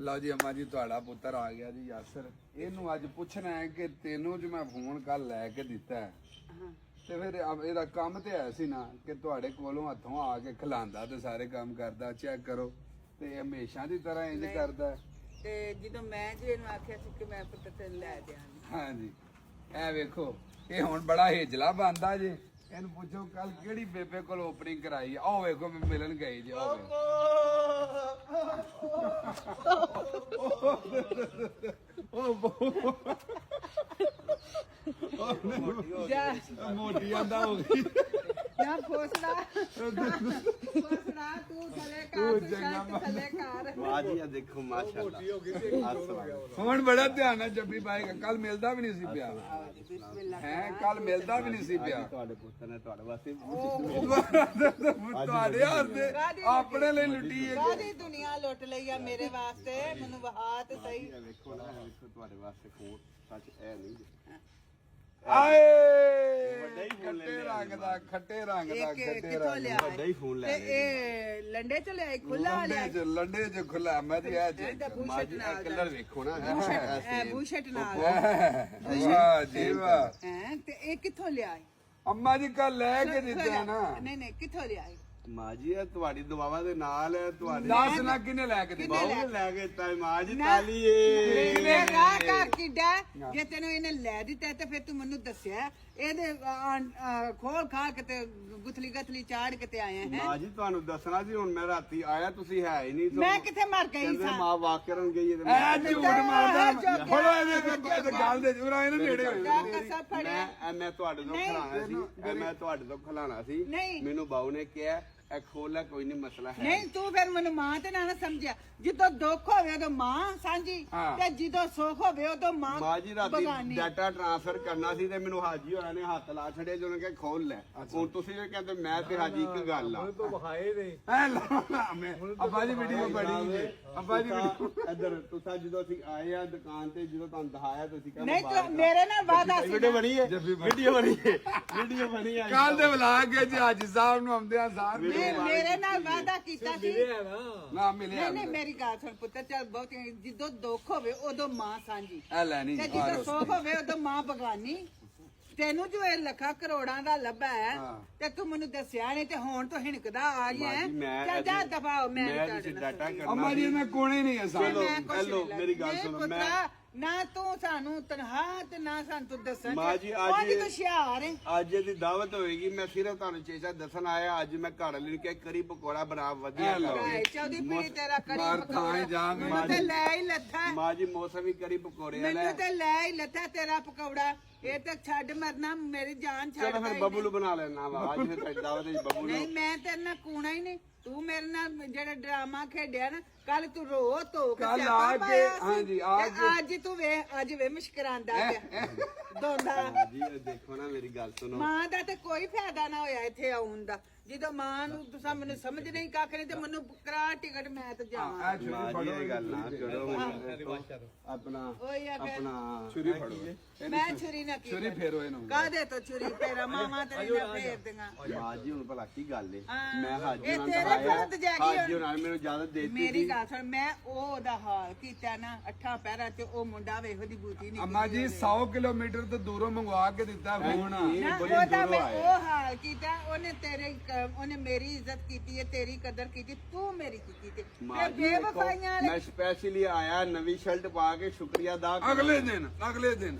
ਲਓ ਜੀ ਅੰਮਾ ਜੀ ਤੁਹਾਡਾ ਪੁੱਤਰ ਆ ਗਿਆ ਜੀ ਯਾਸਰ। ਇਹਨੂੰ ਅੱਜ ਪੁੱਛਣਾ ਹੈ ਕਿ ਤੈਨੂੰ ਜੋ ਮੈਂ ਫੋਨ ਕੱਲ ਲੈ ਕੇ ਦਿੱਤਾ ਹੈ ਤੇ ਫਿਰ ਇਹਦਾ ਕੰਮ ਤੇ ਹੈ ਸੀ ਨਾ ਕਿ ਤੁਹਾਡੇ ਕੋਲੋਂ ਹੱਥੋਂ ਆ ਕੇ ਖਿਲਾਉਂਦਾ ਤੇ ਸਾਰੇ ਕੰਮ ਕਰਦਾ। ਚੈੱਕ ਕਰੋ ਤੇ ਹਮੇਸ਼ਾ ਦੀ ਤਰ੍ਹਾਂ ਇੰਜ ਕਰਦਾ ਤੇ ਜਦੋਂ ਮੈਂ ਜੀ ਇਹਨੂੰ ਆਖਿਆ ਸੀ ਕਿ ਮੈਂ ਪੁੱਤਰ ਤੈਨੂੰ ਲੈ ਦਿਆਂਗੀ। ਹਾਂਜੀ ਇਹ ਵੇਖੋ ਇਹ ਹੁਣ ਬੜਾ ਹੇਜਲਾ ਬੰਦਾ ਜੇ। ਇਹਨੂੰ ਪੁੱਛੋ ਕੱਲ ਕਿਹੜੀ ਬੇਬੇ ਕੋਲ ਓਪਨਿੰਗ ਕਰਾਈ। ਆਹ ਵੇਖੋ ਮੈਂ ਮਿਲਣ ਗਈ ਜੀ। ਆਹ ਮੋਟੀ ਆਂਦਾ ਹੋ ਗਈ ਨਾ ਫੋਸਲਾ ਫੋਸਲਾ ਤੂੰ ਥੱਲੇ ਕਰ ਤੂੰ ਸ਼ਰਟ ਥੱਲੇ ਕਰ। ਵਾਹ ਜੀ ਆ ਦੇਖੋ ਮਾਸ਼ਾਅੱਲਾ। ਹੁਣ ਬੜਾ ਧਿਆਨ ਨਾਲ ਜੱਫੀ ਪਾਏਗਾ। ਕੱਲ ਮਿਲਦਾ ਵੀ ਨਹੀਂ ਸੀ ਪਿਆ ਹੈ। ਕੱਲ ਮਿਲਦਾ ਵੀ ਨਹੀਂ ਸੀ ਪਿਆ। ਤੁਹਾਡੇ ਪੁੱਤਰ ਨੇ ਤੁਹਾਡੇ ਵਾਸਤੇ ਤੁਹਾਡੇ ਹੱਥ ਦੇ ਆਪਣੇ ਲਈ ਲੁੱਟੀ ਹੈ। ਕਾਹਦੀ ਦੁਨੀਆ ਲੁੱਟ ਲਈ ਆ ਮੇਰੇ ਵਾਸਤੇ। ਮੈਨੂੰ ਵਹਾ ਤੇ ਸਹੀ। ਵੇਖੋ ਨਾ ਵੇਖੋ ਤੁਹਾਡੇ ਵਾਸਤੇ ਕੋਟ ਸੱਚ ਇਹ ਨਹੀਂ ਆਏ ਵੱਡਾ ਹੀ ਫੋਨ ਖੱਟੇ ਰੰਗ ਦਾ ਖੱਟੇ ਰੰਗ ਦਾ ਇਹ ਖੱਟੇ ਕਿੱਥੋਂ ਰੰਗ ਲਿਆ ਵੱਡਾ ਹੀ ਫੋਨ ਲੈ ਤੇ ਇਹ ਲੰਡੇ ਚ ਲਿਆ ਖੁੱਲਾ ਲਿਆ ਲੰਡੇ ਚ ਖੁੱਲਾ ਮੈਂ ਤੇ ਆ ਇਹਦਾ ਬੂਸ਼ਟ ਮਾਜੀ ਨਾਲ ਕਲਰ ਵੇਖੋ ਨਾ ਬੂਸ਼ਟ ਨਾਲ ਵਾਹ ਜੀ ਵਾਹ। ਹੈ ਤੇ ਇਹ ਕਿੱਥੋਂ ਲਿਆ ਅੰਮਾ ਜੀ ਕੱਲ ਲੈ ਕੇ ਦਿੱਤਾ ਨਾ। ਨਹੀਂ ਨਹੀਂ ਕਿੱਥੋਂ ਲਿਆ ਮਾਜੀ ਇਹ ਤੁਹਾਡੀ ਦੁਆਵਾਂ ਦੇ ਨਾਲ ਤੁਹਾਡੇ ਦੱਸ ਨਾ ਕਿਨੇ ਲੈ ਕੇ ਦਿੱਤਾ। ਬਾਹੂ ਲੈ ਕੇ ਤਾਂ ਮਾਜੀ ਤਾਲੀਏ ਮੇਰੇ ਰਾਹ ਕਰ ਕਿੱਡਾ ਜੇ ਤੈਨੂੰ ਇਹਨੇ ਲੈ ਦਿੱਤਾ ਤੇ ਫਿਰ ਤੂੰ ਮੈਨੂੰ ਦੱਸਿਆ ਇਹਦੇ ਖੋਲ ਖਾ ਕੇ ਤੇ ਗੁਥਲੀ ਗਥਲੀ ਚਾੜ ਕੇ ਤੇ ਆਏ ਹੈ। ਮਾਜੀ ਤੁਹਾਨੂੰ ਦੱਸਣਾ ਸੀ ਹੁਣ ਮੈਂ ਰਾਤੀ ਆਇਆ ਤੁਸੀਂ ਹੈ ਹੀ ਨਹੀਂ ਮੈਂ ਕਿੱਥੇ ਮਰ ਗਈ ਕਹਿੰਦੇ ਸਾਂ। ਮਾਂ ਵਾਕ ਕਰਨ ਗਈ ਤੇ ਐ ਝੂਠ ਮਾਰਦਾ। ਫੜੋ ਇਹਦੇ ਗੱਲ ਦੇ ਜੁਰਾ ਇਹਨੇ ਨੇੜੇ ਹੋਏ। ਕਸਾ ਫੜਿਆ ਮੈਂ ਤੁਹਾਡੇ ਤੋਂ ਖਿਲਾਣਾ ਸੀ ਮੈਂ ਤੁਹਾਡੇ ਤੋਂ ਖਿਲਾਣਾ ਸੀ। ਨਹੀਂ। ਮੈਨੂੰ ਬਾਊ ਨੇ ਕਿਹਾ ਇਹ ਖੋਲਾ ਕੋਈ ਨਹੀਂ ਮਸਲਾ ਹੈ ਨਹੀਂ ਤੂੰ ਫਿਰ ਮੈਨੂੰ ਮਾਂ ਤੇ ਨਾ ਸਮਝਿਆ। ਜਦੋਂ ਦੁੱਖ ਹੋਵੇ ਉਦੋਂ ਮਾਂ ਸਾਂਝੀ ਤੇ ਜਦੋਂ ਸੁੱਖ ਹੋਵੇ ਉਦੋਂ ਮਾਂ ਜੀ ਰਾਤੀ ਬਗਾਨੀ। ਡਾਟਾ ਟ੍ਰਾਂਸਫਰ ਕਰਨਾ ਸੀ ਤੇ ਮੈਨੂੰ ਹਾਜੀ ਹੋਰਾਂ ਨੇ ਹੱਥ ਲਾ ਛੜੇ ਜਿਹਨਾਂ ਕਿ ਖੋਲ ਲੈ। ਹੁਣ ਤੁਸੀਂ ਇਹ ਕਹਿੰਦੇ ਮੈਂ ਤੇ ਹਾਜੀ ਇੱਕ ਗੱਲ ਆ ਐ ਲਾ ਮੈਂ ਅੱਬਾ ਜੀ ਵੀਡੀਓ ਬੜੀ ਜੇ ਅੱਬਾ ਜੀ ਇੱਧਰ ਤੁਸੀਂ ਜਦੋਂ ਅਸੀਂ ਆਏ ਆ ਦੁਕਾਨ ਤੇ ਜਦੋਂ ਤੁਹਾਨੂੰ ਦਿਖਾਇਆ ਤੁਸੀਂ ਕਹਿੰਦੇ ਨਹੀਂ ਤੂੰ ਮੇਰੇ ਨਾਲ ਵਾਦਾ ਸੀ ਵੀਡੀਓ ਬਣੀ ਹੈ ਵੀਡੀਓ ਬਣੀ ਹੈ ਵੀਡੀਓ ਬਣੀ ਹੈ ਕੱਲ ਦੇ ਵਲਾਗ ਕੇ ਜੀ ਹਾਜੀ ਸਾਹਿਬ ਨੂੰ ਆਉਂਦੇ ਆ ਸਾਰ ਮੇਰੇ ਨਾਲ ਵਾਦਾ ਕੀਤਾ ਸੀ। ਨਾ ਮਿਲਿਆ ਨਹੀਂ ਮੇਰੀ ਗੱਲ ਸੁਣ ਪੁੱਤਰ ਚੱਲ ਬਹੁਤ ਜਦੋਂ ਦੁੱਖ ਹੋਵੇ ਉਦੋਂ ਮਾਂ ਸਾਂਝੀ ਐ ਲੈਣੀ ਤੇ ਜਦੋਂ ਸੁੱਖ ਹੋਵੇ ਉਦੋਂ ਮਾਂ ਬਗਾਨੀ। ਤੈਨੂੰ ਜੋ ਇਹ ਲੱਖਾਂ ਕਰੋੜਾਂ ਦਾ ਲੱਭਾ ਹੈ ਤੇ ਤੂੰ ਮੈਨੂੰ ਦੱਸਿਆ ਨਹੀਂ ਤੇ ਹੁਣ ਤੂੰ ਹਿਣਕਦਾ ਆ ਗਿਆ ਚੱਲ ਜਾ ਦਫਾ ਮੈਂ ਤੁਸੀਂ ਡਾਟਾ ਕਰਨਾ ਅੰਮਾ ਜੀ ਮੈਂ ਕੋਣੇ ਨਹੀਂ ਅਸਾਂ ਹੈਲੋ ਮੇਰੀ ਗੱਲ ਸੁਣੋ ਮੈਂ ਨਾ ਤੂੰ ਸਾਨੂੰ ਤਨਖਾਹ ਤੇ ਨਾ ਸਾਨੂੰ ਤੂੰ ਦੱਸਣ ਮਾਂ ਜੀ, ਅੱਜ ਤੂੰ ਹੁਸ਼ਿਆਰ ਹੈ। ਅੱਜ ਦੀ ਦਾਵਤ ਹੋਏਗੀ ਮੈਂ ਸਿਰਫ ਤੁਹਾਨੂੰ ਚੇਚਾ ਦੱਸਣ ਆਇਆ ਅੱਜ ਮੈਂ ਘਰ ਲੈ ਕੇ ਕਰੀ ਪਕੌੜਾ ਬਣਾ ਵਧੀਆ ਰਾਏ ਚੌਦੀ ਪੀੜੀ ਤੇਰਾ ਕਰੀ ਮਾਰ ਥਾਂ ਜਾਵਾਂਗੇ। ਮੈਨੂੰ ਤੇ ਲੈ ਹੀ ਲੱਥਾ ਮਾਂ ਜੀ ਮੌਸਮੀ ਕਰੀ ਪਕੌੜੇ ਮੈਨੂੰ ਤੇ ਲੈ ਹੀ ਲੱਥਾ ਤੇਰਾ ਪਕੌੜਾ। ਇਹ ਤਾਂ ਛੱਡ ਮਰਨਾ ਮੇਰੀ ਜਾਨ ਛੱਡ ਚਲੋ ਫਿਰ ਬੱਬੂ ਨੂੰ ਬਣਾ ਲੈਣਾ ਵਾ ਅੱਜ ਫਿਰ ਤੁਹਾਡੀ ਦਾਵਤ ਵਿੱਚ ਬੱਬੂ ਨੂੰ ਨਹੀਂ ਮੈਂ ਤੇਰੇ ਨਾਲ ਕੂਣਾ ਹੀ ਨਹੀਂ। ਤੂੰ ਮੇਰੇ ਨਾਲ ਜਿਹੜਾ ਡਰਾਮਾ ਖੇਡਿਆ ਨਾ ਕੱਲ ਤੂੰ ਰੋ ਧੋ ਕੇ ਕੱਲ੍ਹ ਸਿਆਪਾ ਆ ਕੇ, ਪਾਇਆ ਸੀ। ਹਾਂਜੀ, ਤੇ ਅੱਜ ਤੂੰ ਅੱਜ ਵੇ ਮੁਸ਼ਕਰਾਂਦਾ ਪਿਆ ਦੋਂਦਾ। ਜੀ ਇਹ ਦੇਖੋ ਨਾ ਮੇਰੀ ਗੱਲ ਸੁਣੋ ਮਾਂ ਦਾ ਤੇ ਕੋਈ ਫਾਇਦਾ ਨਾ ਹੋਇਆ ਇੱਥੇ ਆਉਣ ਦਾ। ਜਦੋਂ ਮਾਂ ਨੂੰ ਤੁਸੀਂ ਮੈਨੂੰ ਸਮਝ ਨਹੀਂ ਕੱਖ ਨਹੀਂ ਤੇ ਮੈਨੂੰ ਕਰਾ ਟਿਕਟ ਮੈਂ ਤੇ ਜਾਵਾਂ। ਮਾਂ ਜੀ ਇਹ ਗੱਲ ਨਾ ਕਰੋ ਆਪਣਾ ਓਏ ਆ ਕੇ ਆਪਣਾ ਛੁਰੀ ਫੜੋ ਮੈਂ ਛੁਰੀ ਨਾ ਕੀ ਛੁਰੀ ਫੇਰੋ ਇਹਨੂੰ। ਕਾਹਦੇ ਤੋਂ ਛੁਰੀ ਫੇਰਾ ਮਾਮਾ ਤੇ ਨਾ ਫੇਰ ਦਿਆਂ। ਮਾਂ ਜੀ ਹੁਣ ਭਲਾ ਕੀ ਗੱਲ ਏ ਹਾਂ। ਮੈਂ ਹਾਜੀ ਇਹ ਨਾਲ ਤੇਰੇ ਦਿਖਾਇਆ ਕੋਲ ਤੇ ਜਾ ਗਈ ਹਾਜੀ ਨਾਲ ਮੈਨੂੰ ਇਜਾਜ਼ਤ ਦੇ ਦਿੱਤੀ ਮੇਰੀ ਗੱਲ ਸੁਣ ਮੈਂ ਉਹਦਾ ਹਾਲ ਕੀਤਾ ਨਾ ਅੱਠਾਂ ਪੈਰਾਂ ਤੇ ਉਹ ਮੁੰਡਾ ਵੇ ਉਹਦੀ ਬੂਟੀ ਨਹੀਂ ਅੰਮਾ ਜੀ 100 ਕਿਲੋਮੀਟਰ ਤੋਂ ਦੂਰੋਂ ਮੰਗਵਾ ਕੇ ਦਿੱਤਾ ਫੋਨ। ਨਾ ਉਹਦਾ ਮੈਂ ਉਹ ਹਾਲ ਕੀਤਾ। ਉਹਨੇ ਮੇਰੀ ਇੱਜ਼ਤ ਕੀਤੀ ਹੈ ਤੇਰੀ ਕਦਰ ਕੀਤੀ ਤੂੰ ਮੇਰੀ ਕੀਤੀ ਤੇ ਮਾਂ ਜੀ ਬੇਵਫਾਈਆਂ ਮੈਂ ਸਪੈਸ਼ਲੀ ਆਇਆ ਨਵੀਂ ਸ਼ਰਟ ਪਾ ਕੇ ਸ਼ੁਕਰੀਆ ਅਦਾ ਅਗਲੇ ਦਿਨ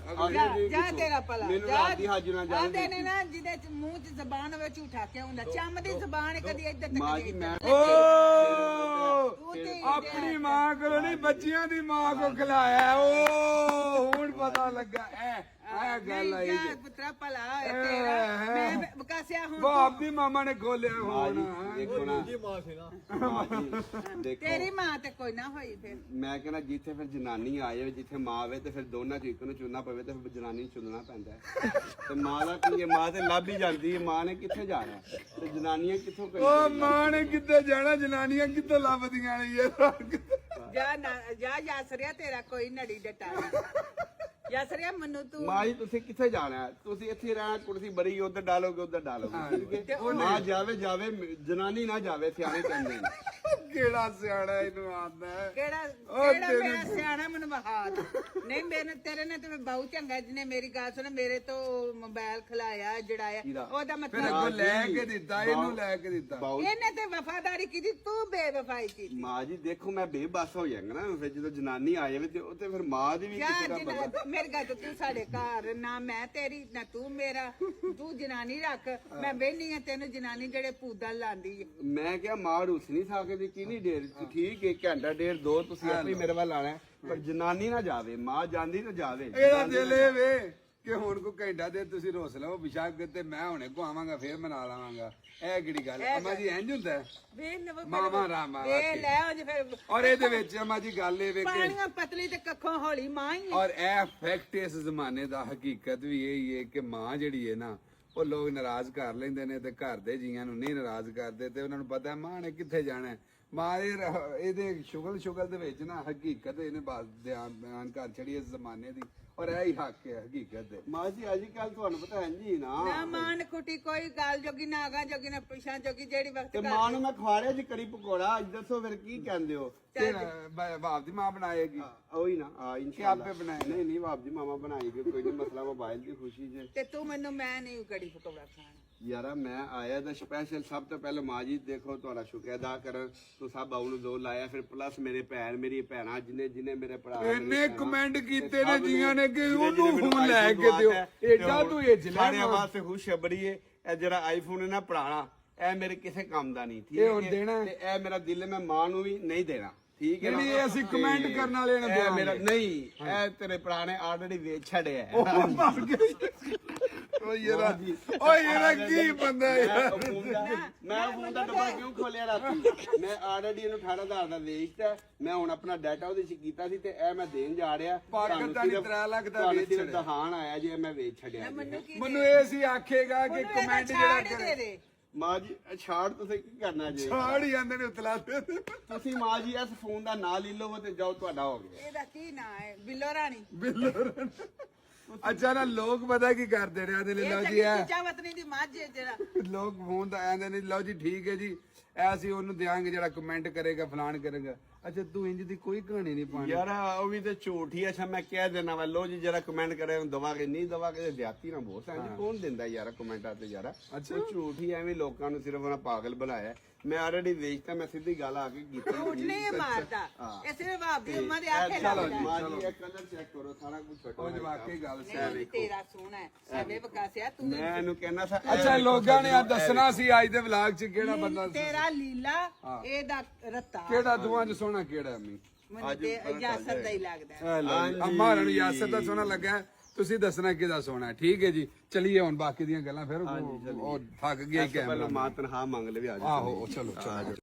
ਜਾ ਤੇਰਾ ਭਲਾ ਮੈਨੂੰ ਰਾਤ ਦੀ ਹਾਜ਼ਰ ਨਾਲ ਜਾਣ ਆਂਦੇ ਨੇ ਨਾ ਜਿਹਦੇ ਚ ਮੂੰਹ ਚ ਜ਼ਬਾਨ ਹੋਵੇ ਝੂਠਾ ਕਿਉਂ ਹੁੰਦਾ। ਚੰਮ ਦੀ ਜ਼ਬਾਨ ਕਦੀ ਇੱਧਰ ਤੱਕ ਮਾਂ ਜੀ ਮੈਂ ਓ ਤੂੰ ਤੇ ਆਪਣੀ ਮਾਂ ਕੋਲ ਨਹੀਂ ਬੱਚਿਆਂ ਦੀ ਮਾਂ ਕੋ ਖਿਲਾਇਆ। ਓ ਹੁਣ ਪਤਾ ਲੱਗਾ ਇਹ ਗੱਲ ਆਈ ਜੀ। ਪੁੱਤਰਾ ਭਲਾ ਹੋਏ ਤੇਰਾ ਮੈਂ ਬਕਾਸਿਆ ਹੁਣ ਬਾਪ ਦੀ ਮਾਮਾ ਨੇ ਖੋਲਿਆ ਹੁਣ। ਦੇਖੋ ਨਾ ਮਾਂ ਜੀ ਦੇਖੋ ਤੇਰੀ ਮਾਂ ਤੇ ਕੋਈ ਨਾ ਹੋਈ ਫਿਰ। ਮੈਂ ਕਹਿੰਦਾ ਜਿੱਥੇ ਫਿਰ ਜਨਾਨੀ ਆਏ ਜਿੱਥੇ ਮਾਂ ਆਵੇ ਤੇ ਫਿਰ ਦੋਨਾਂ ਚ ਇੱਕ ਨੂੰ ਚੁਣਨਾ ਪਵੇ ਤੇ ਫਿਰ ਜਨਾਨੀ ਨੂੰ ਚੁਣਨਾ ਪੈਂਦਾ ਹੈ। ਤੇ ਮਾਂ ਦਾ ਕੀ ਹੈ ਮਾਂ ਤੇ ਲੱਭ ਹੀ ਜਾਂਦੀ ਹੈ। ਮਾਂ ਨੇ ਕਿੱਥੇ ਜਾਣਾ ਤੇ ਜਨਾਨੀਆਂ ਕਿੱਥੋਂ ਓ ਮਾਂ ਨੇ ਕਿੱਥੇ ਜਾਣਾ ਜਨਾਨੀਆਂ ਕਿੱਥੋਂ ਲੱਭਦੀਆਂ ਨੇ ਯਾਰ। ਜਾ ਯਾਸਰਿਆ ਤੇਰਾ ਕੋਈ ਨੜੀ ਡਟਾ ਯਾਸਰਿਆ ਮੈਨੂੰ ਤੂੰ ਮਾਂ ਜੀ ਤੁਸੀਂ ਕਿੱਥੇ ਜਾਣਾ ਹੈ? ਤੁਸੀਂ ਇੱਥੇ ਰਹਿਣਾ ਕੁਰਸੀ ਬੜੀ ਉਧਰ ਡਾਲੋਗੇ ਉਧਰ ਡਾਲੋਗੇ ਠੀਕ ਹੈ ਮਾਂ ਜਾਵੇ ਜਨਾਨੀ ਨਾ ਜਾਵੇ ਸਿਆਣੇ ਕਹਿੰਦੇ ਨੇ ਕਿਹੜਾ ਸਿਆਣਾ ਇਹਨੂੰ ਆਂਦਾ ਕਿਹੜਾ ਮੇਰਾ ਸਿਆਣਾ ਮੈਨੂੰ ਬਹਾਦ ਨਹੀਂ ਮੇਰੇ ਤੇਰੇ ਨੇ ਤੇ ਬਾਹੂ ਚੰਗਾ ਜਿਹਨੇ ਮੇਰੀ ਗੱਲ ਸੁਣ ਮੇਰੇ ਤੋਂ ਮੋਬਾਈਲ ਖਲਾਇਆ ਜੜਾਇਆ ਉਹਦਾ ਫਿਰ ਮਤਲਬ ਅੱਗੋਂ ਲੈ ਕੇ ਦਿੱਤਾ ਇਹਨੂੰ ਲੈ ਕੇ ਦਿੱਤਾ ਇਹਨੇ ਤੇ ਵਫਾਦਾਰੀ ਕੀਤੀ ਤੂੰ ਬੇਵਫਾਈ ਕੀਤੀ ਮਾਂ ਜੀ ਦੇਖੋ ਮੈਂ ਬੇਬਸ ਹੋ ਜਾਵਾਂਗਾ ਨਾ ਫਿਰ ਜਦੋਂ ਜਨਾਨੀ ਆ ਜਾਵੇ ਤੇ ਉਹ ਤੇ ਫਿਰ ਮਾਂ ਦੀ ਵੀ ਕਿਸੇ ਦਾ ਬੰਦਾ ਮੇਰੇ ਗੱਲ ਤੇ ਤੂੰ ਸਾਡੇ ਘਰ ਨਾ ਮੈਂ ਤੇਰੀ ਨਾ ਤੂੰ ਮੇਰਾ ਤੂੰ ਜਨਾਨੀ ਰੱਖ ਮੈਂ ਬਹਿਨੀ ਆ ਤੈਨੂੰ ਜਨਾਨੀ ਜਿਹੜੇ ਪੂਦਾ ਲਾਂਦੀ ਹੈ ਮੈਂ ਕਿਹਾ ਮਾਂ ਰੁੱਸ ਨਹੀਂ ਸਕਦੀ ਕਿੰਨੀ ਦੇਰ ਠੀਕ ਹੈ ਘੰਟਾ ਡੇਢ ਦੋ ਤੁਸੀਂ ਆਪੇ ਮੇਰੇ ਵੱਲ ਆਣਾ ਪਰ ਜਨਾਨੀ ਨਾ ਜਾਵੇ ਮਾਂ ਜਾਂਦੀ ਤਾਂ ਜਾਵੇ ਇਹਦਾ ਦਿਲ ਇਹ ਵੇ ਕਿ ਹੁਣ ਕੋ ਘੰਟਾ ਦੇ ਤੁਸੀਂ ਰੋਸ ਲਓ ਵਿਸ਼ਾਖ ਤੇ ਮੈਂ ਹੁਣੇ ਕੋ ਆਵਾਂਗਾ ਫੇਰ ਮਨਾ ਲਾਵਾਂਗਾ ਇਹ ਕਿਹੜੀ ਗੱਲ ਅਮਾ ਜੀ ਇੰਜ ਹੁੰਦਾ ਹੈ? ਮਾਮਾ ਰਾਮਾ ਇਹ ਲੈ ਅੱਜ ਫਿਰ ਔਰ ਇਹਦੇ ਵਿੱਚ ਅਮਾ ਜੀ ਗੱਲ ਇਹ ਵੇ ਕਿ ਪਾਣੀਆਂ ਪਤਲੀ ਤੇ ਕੱਖੋਂ ਹੌਲੀ ਮਾਂ ਹੀ ਔਰ ਇਹ ਫੈਕਟ ਇਸ ਜ਼ਮਾਨੇ ਦਾ ਹਕੀਕਤ ਵੀ ਇਹ ਹੀ ਹੈ ਕਿ ਮਾਂ ਜਿਹੜੀ ਹੈ ਨਾ ਉਹ ਲੋਕ ਨਾਰਾਜ਼ ਕਰ ਲੈਂਦੇ ਨੇ ਤੇ ਘਰ ਦੇ ਜੀਆਂ ਨੂੰ ਨਹੀਂ ਨਾਰਾਜ਼ ਕਰਦੇ ਤੇ ਉਹਨਾਂ ਨੂੰ ਪਤਾ ਮਾਂ ਨੇ ਕਿੱਥੇ ਜਾਣਾ ਹੈ। ਮਾਂ ਇਹਦੇ ਸ਼ੁਗਲ ਦੇ ਵਿੱਚ ਨਾ ਹਕੀਕਤ ਇਹਨੇ ਬਿਆਨ ਕਰ ਛੜੀ ਇਸ ਜ਼ਮਾਨੇ ਦੀ ਔਰ ਇਹ ਹੀ ਹੱਕ ਹੈ ਹਕੀਕਤ ਦੇ ਮਾਂ ਜੀ ਅੱਜ ਕੱਲ ਤੁਹਾਨੂੰ ਪਤਾ ਹੈ ਜੀ ਨਾ ਨਾ ਮਾਨ ਕੁੱਟੀ ਕੋਈ ਗੱਲ ਜੋਗੀ ਨਾ ਆਗਾ ਜੋਗੀ ਨਾ ਪਿਛਾਂ ਜੋਗੀ ਜਿਹੜੀ ਵਕਤ ਤੇ ਮਾਂ ਨੂੰ ਮੈਂ ਖਵਾੜਿਆ ਜੀ ਕੜੀ ਪਕੌੜਾ ਅੱਜ ਦੱਸੋ ਫਿਰ ਕੀ ਕਹਿੰਦੇ ਹੋ ਬਾਪ ਦੀ ਮਾਂ ਬਣਾਏਗੀ ਉਹੀ ਨਾ ਆ ਇਨਸ਼ਾਅੱਲਾ ਆਪੇ ਬਣਾਏ ਨਹੀਂ ਨਹੀਂ ਬਾਪ ਜੀ ਮਾਮਾ ਬਣਾਏਗੀ ਕੋਈ ਨਹੀਂ ਮਸਲਾ ਮੋਬਾਈਲ ਦੀ ਖੁਸ਼ੀ ਜੇ ਤੇ ਤੂੰ ਮੈਨੂੰ ਮੈਂ ਨਹੀਂ ਕੜੀ ਪਕੌੜਾ ਖਾਣਾ ਯਾਰਾ ਮੈਂ ਆਇਆ ਤਾਂ ਸਪੈਸ਼ਲ ਸਭ ਤੋਂ ਪਹਿਲਾਂ ਮਾਂ ਜੀ ਦੇਖੋ ਤੁਹਾਡਾ ਸ਼ੁਕਰ ਅਦਾ ਕਰਨ ਤੂੰ ਸਭ ਆਉ ਨੂੰ ਦੋ ਲਾਇਆ ਫਿਰ ਪਲੱਸ ਮੇਰੇ ਭੈਣ ਮੇਰੀ ਭੈਣਾ ਜਿਨੇ ਮੇਰੇ ਭਰਾ ਇਹਨੇ ਕਮੈਂਟ ਕੀਤੇ ਨੇ ਜੀਆਂ ਨੇ ਕਿ ਉਹਨੂੰ ਫੋਨ ਲੈ ਕੇ ਦਿਓ ਏਡਾ ਤੂੰ ਇਹ ਜਿਲਾ ਸਾਰਿਆਂ ਵਾਸਤੇ ਖੁਸ਼ ਖਬਰੀਏ ਇਹ ਜਿਹੜਾ ਆਈਫੋਨ ਹੈ ਨਾ ਪੁਰਾਣਾ ਇਹ ਮੇਰੇ ਕਿਸੇ ਕੰਮ ਦਾ ਨਹੀਂ ਠੀਕ ਇਹ ਹੁਣ ਦੇਣਾ ਤੇ ਇਹ ਮੇਰਾ ਦਿਲ ਹੈ ਮੈਂ ਮਾਂ ਨੂੰ ਵੀ ਨਹੀਂ ਦੇਣਾ ਠੀਕ ਹੈ ਨਹੀਂ ਇਹ ਅਸੀਂ ਕਮੈਂਟ ਕਰਨ ਵਾਲੇ ਨੂੰ ਇਹ ਮੇਰਾ ਨਹੀਂ ਇਹ ਤੇਰੇ ਭਰਾ ਨੇ ਆਲਰੇਡੀ ਵੇਚ ਛੱਡਿਆ ਹੈ ਓਏ ਯਾਰਾ ਕੀ ਬੰਦਾ ਯਾਰ ਮੈਂ ਫੋਨ ਦਾ ਡੱਬਾ ਕਿਉਂ ਖੋਲਿਆ ਰਾਤੀ ਮੈਂ ਆਲਰੇਡੀ ਇਹਨੂੰ 18000 ਦਾ ਵੇਚਤਾ ਮੈਂ ਹੁਣ ਆਪਣਾ ਡਾਟਾ ਉਹਦੇ ਚ ਕੀਤਾ ਸੀ ਤੇ ਇਹ ਮੈਂ ਦੇਣ ਜਾ ਰਿਹਾ ਪਾਕਿਸਤਾਨੀ 3 ਲੱਖ ਦਾ ਵੇਚ ਛੱਡਿਆ ਦਹਾਨ ਆਇਆ ਜੇ ਮੈਂ ਵੇਚ ਛੱਡਿਆ ਮੈਨੂੰ ਇਹ ਸੀ ਆਖੇਗਾ ਕਿ ਕਮੈਂਟ ਜਿਹੜਾ ਕਰੇ ਮਾਂ ਜੀ ਛਾੜ ਤੁਸੀਂ ਕੀ ਕਰਨਾ ਜੀ ਛਾੜ ਹੀ ਜਾਂਦੇ ਨੇ ਉਤਲਾ ਤੁਸੀਂ ਮਾਂ ਜੀ ਇਸ ਫੋਨ ਦਾ ਨਾਂ ਲੈ ਲਓ ਤੇ ਜਾਓ ਤੁਹਾਡਾ ਹੋ ਗਿਆ ਇਹਦਾ ਕੀ ਨਾਂ ਹੈ ਬਿੱਲੋ ਰਾਣੀ ਅੱਛਾ ਨਾ ਲੋਕ ਪਤਾ ਕੀ ਕਰਦੇ ਨੇ ਆਦੇ ਲਓ ਜੀ ਇਹ ਚਾਵਤਨੀ ਦੀ ਮੱਝ ਹੈ ਜਿਹੜਾ ਲੋਕ ਫੋਨ ਤਾਂ ਆਂਦੇ ਨੇ ਲਓ ਜੀ ਠੀਕ ਹੈ ਜੀ ਐ ਅਸੀਂ ਉਹਨੂੰ ਦਿਆਂਗੇ ਜਿਹੜਾ ਕਮੈਂਟ ਕਰੇਗਾ ਫਲਾਣ ਕਰੇਗਾ ਅੱਛਾ ਤੂੰ ਇੰਜ ਦੀ ਕੋਈ ਕਹਾਣੀ ਨਹੀਂ ਪਾਣੀ ਯਾਰ ਉਹ ਵੀ ਤੇ ਝੂਠ ਹੀ ਅੱਛਾ ਮੈਂ ਕਹਿ ਦੇਣਾ ਵਾ ਲੋ ਜੀ ਜਿਹੜਾ ਕਮੈਂਟ ਕਰੇ ਉਹਨੂੰ ਦਵਾਂਗੇ ਨਹੀਂ ਦਵਾਂਗੇ ਜ਼ਿਆਤੀ ਨਾ ਬਹੁਤ ਸਾਂਝ ਕੌਣ ਦਿੰਦਾ ਯਾਰ ਕਮੈਂਟਾਂ ਤੇ ਯਾਰ ਅੱਛਾ ਝੂਠ ਹੀ ਐਵੇਂ ਲੋਕਾਂ ਨੂੰ ਸਿਰਫ ਉਹਨਾਂ ਪਾਗਲ ਬਣਾਇਆ ਮੈਂ ਆਲਰੇਡੀ ਵੇਚਤਾ ਮੈਂ ਸਿੱਧੀ ਗੱਲ ਆ ਕੇ ਕੀਤੀ ਝੂਠ ਨਹੀਂ ਮਾਰਦਾ ਇਹ ਸਿਰਫ ਆਪਦੀ ਅੰਮਾ ਦੇ ਆਖੇ ਚਲੋ ਲੱਗਦਾ ਜੀ ਮਾਂ ਜੀ ਇਹ ਕਲਰ ਚੈੱਕ ਕਰੋ ਸਾਰਾ ਕੁਝ ਛੱਡੋ ਉਹ ਵਾਕਈ ਗੱਲ ਨਹੀਂ ਤੇਰਾ ਸੋਹਣਾ ਹੈ ਸਾਡੇ ਵਕਾਸਿਆ ਤੂੰ ਮੈਂ ਇਹਨੂੰ ਕਹਿਣਾ ਸੀ ਅੱਛਾ ਲੋਕਾਂ ਨੇ ਆ ਦੱਸਣਾ ਸੀ ਅੱਜ ਦੇ ਵਲੌਗ 'ਚ ਕਿਹੜਾ ਬੰਦਾ ਤੇਰਾ ਲੀਲਾ ਇਹਦਾ ਰੱਤਾ ਕਿਹੜਾ ਦੋਵਾਂ 'ਚ ਸੋਹਣਾ ਕਿਹੜਾ ਅਮੀ ਮੈਨੂੰ ਤੇ ਇਜਾਜ਼ਤ ਦਾ ਹੀ ਲੱਗਦਾ ਹੈ। ਅੰਮਾ ਨੂੰ ਯਾਸਰ ਦਾ ਸੋਹਣਾ ਲੱਗਾ ਤੁਸੀਂ ਦੱਸਣਾ ਕਿਹਦਾ ਸੋਹਣਾ ਠੀਕ ਹੈ ਜੀ ਚਲੀਏ ਹੁਣ ਬਾਕੀ ਦੀਆਂ ਗੱਲਾਂ ਫਿਰ ਉਹ ਥੱਕ ਗਿਆ ਪਹਿਲਾਂ ਮਾਂ ਤਨਖਾਹ ਮੰਗ ਲਵੇ ਆ ਆਹੋ ਚਲੋ ਚਲੋ